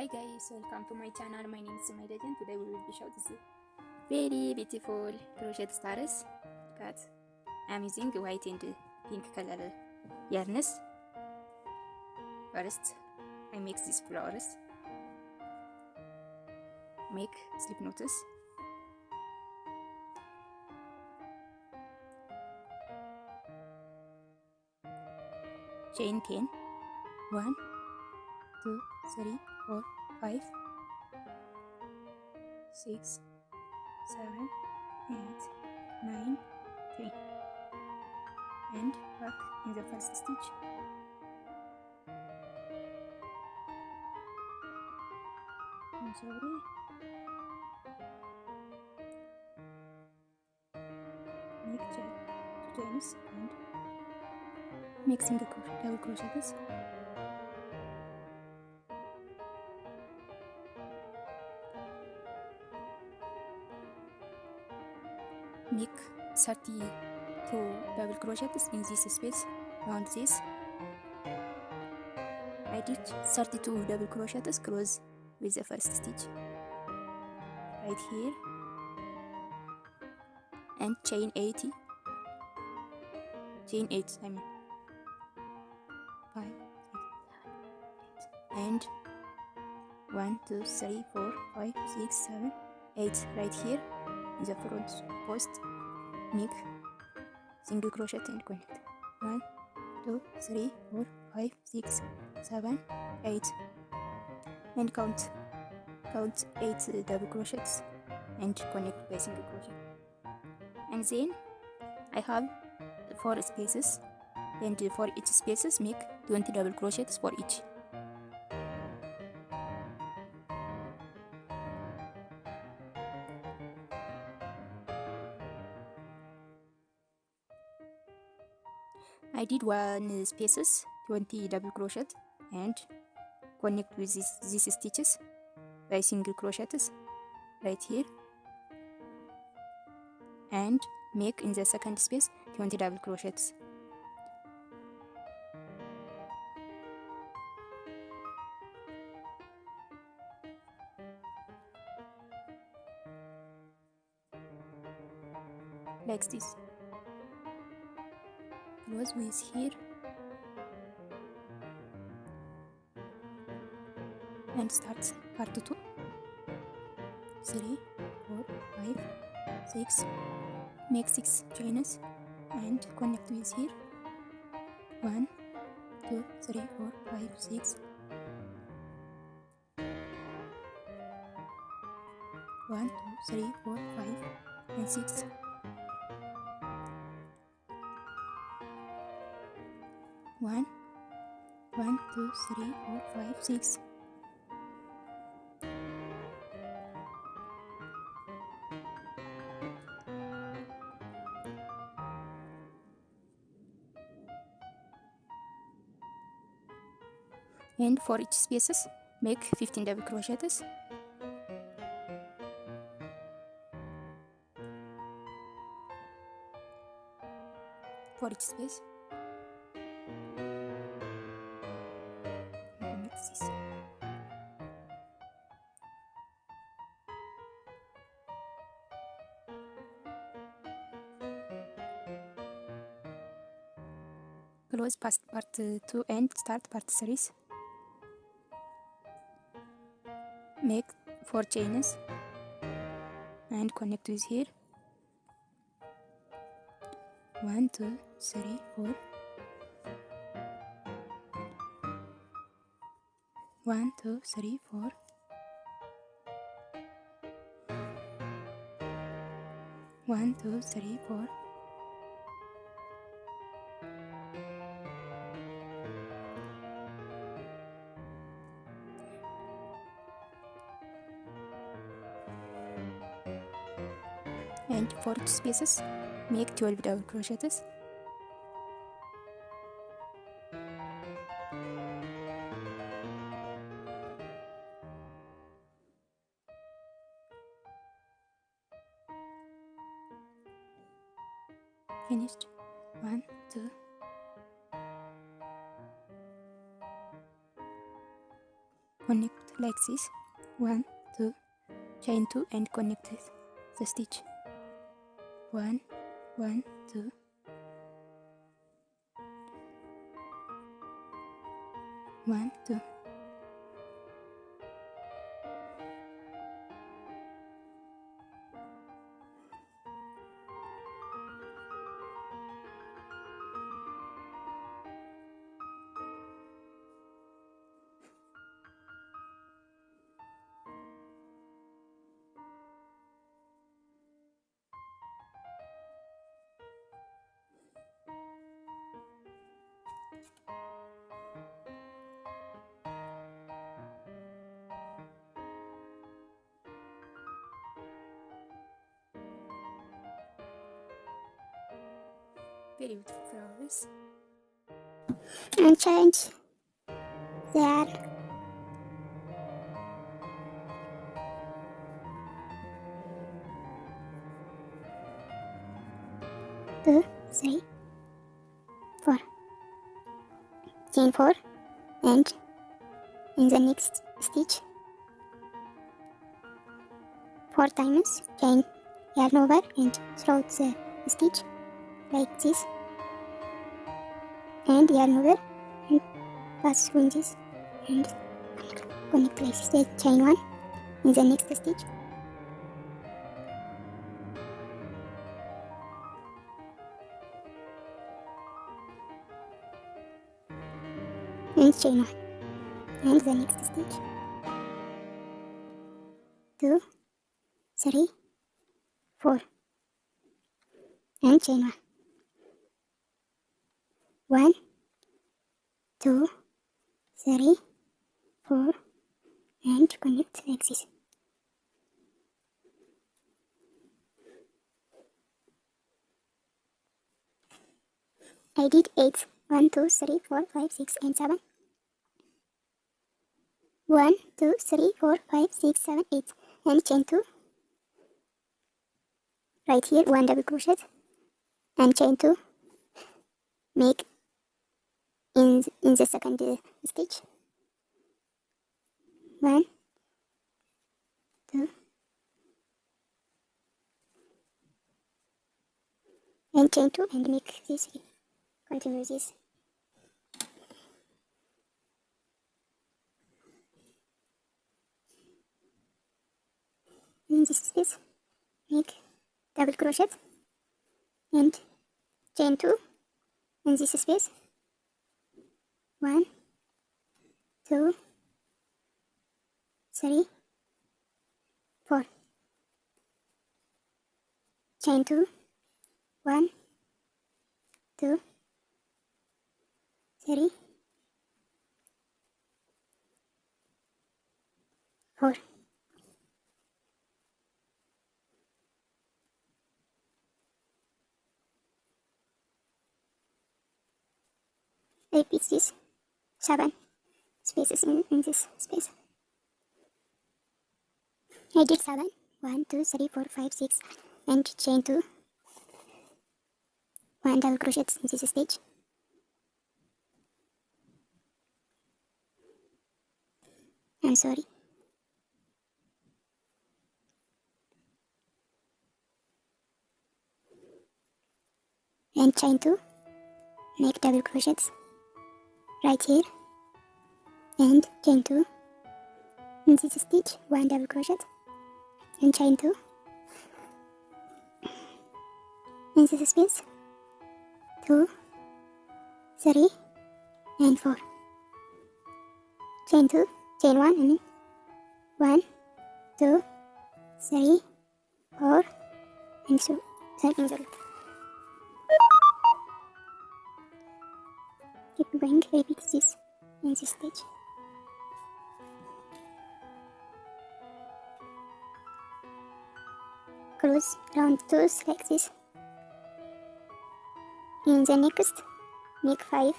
Hi guys, welcome to my channel. My name is Legend. Today we will be showing this very beautiful crochet stars. Got I'm using white and pink color yarns. First, I mix these flowers. Make slip knots. Chain 10. 1, 2, 3, 4, 5, 6, 7, 8, 9, 10, and back in the first stitch. I'm sorry. Make two chains and mixing the double crochets. Make 32 double crochets in this space around this. I did 32 double crochets close with the first stitch right here and chain 80, chain 8 I mean 5, 6, 7, 8 and 1, 2, 3, 4, 5, 6, 7, 8 right here in the front post. Make single crochet and connect 1, 2, 3, 4, 5, 6, 7, 8 and count 8 double crochets and connect by single crochet. And then I have 4 spaces, and for each spaces make 20 double crochets for each. I did 1 spaces 20 double crochet and connect with these stitches by single crochets right here and make in the second space 20 double crochets. Like this. Close with here and start part 2. 3, 4, 5, 6. Make 6 chains and connect with here. 1, 2, 3, 4, 5, 6. 1, 2, 3, 4, 5, and 6. 1, 2, 3, 4, 5, 6. And for each spaces make 15 double crochets. For each space. Mix this. Close past part 2 and start part 3. Make 4 chains and connect with here. 1, 2, 3, 4. 1, 2, 3, 4. 1, 2, 3, 4. And for each spaces make 12 double crochets. Finished. 1, 2. connect like this. 1 2, chain 2 and connect the stitch. 1 1 2, 1 2. Very beautiful flowers. And change there. 2 3 4, chain 4 and in the next stitch 4 times chain yarn over and throughout the stitch like this and yarn over and pass through this and connect like this. Chain 1 in the next stitch and chain 1 and the next stitch 2 3 4 and chain 1 1 2 3 4 and connect like this. I did 8. 1 2 3 4 5 6 and 7. 1 2 3 4 5 6 7 8 and chain 2 right here, 1 double crochet and chain 2, make in the second stitch 1 2 and chain 2 and make this, continue this. In this space make double crochet and chain 2 in this space 1 2 3 4 chain 2 1 2 3 4 repeat this 7 spaces in this space. I did 7 1 2 3 4 5 6 and chain 2, 1 double crochet in this stitch, I'm sorry, and chain 2, make double crochets right here and chain 2 in this stitch, 1 double crochet and chain 2 in this space 2 3 and 4 chain 2 chain 1 and 1 2 3 4 and so sorry. Keep going, repeat this in this stitch. Close round 2 like this. In the next, make 5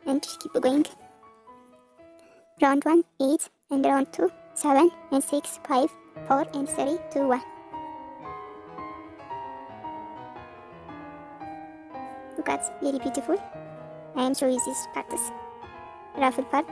and keep going. Round 1, 8 and round 2, 7 and 6, 5, 4 and 3, 2, 1. Look at, very beautiful. I am showing this practice, ruffle part.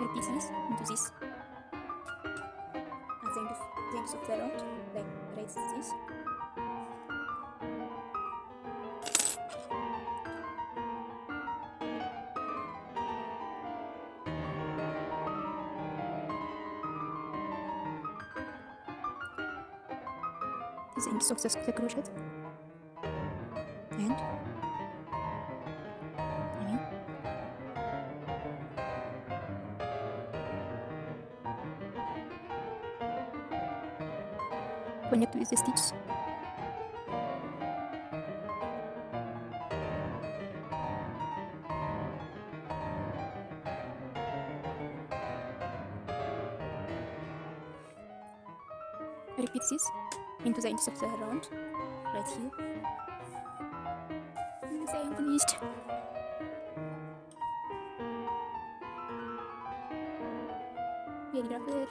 repeat this into this at the end of the round, like right this. This is the end of the crochet, and connect with the stitch. Repeat this into the end of the round, right here. And I am finished. Very rapid.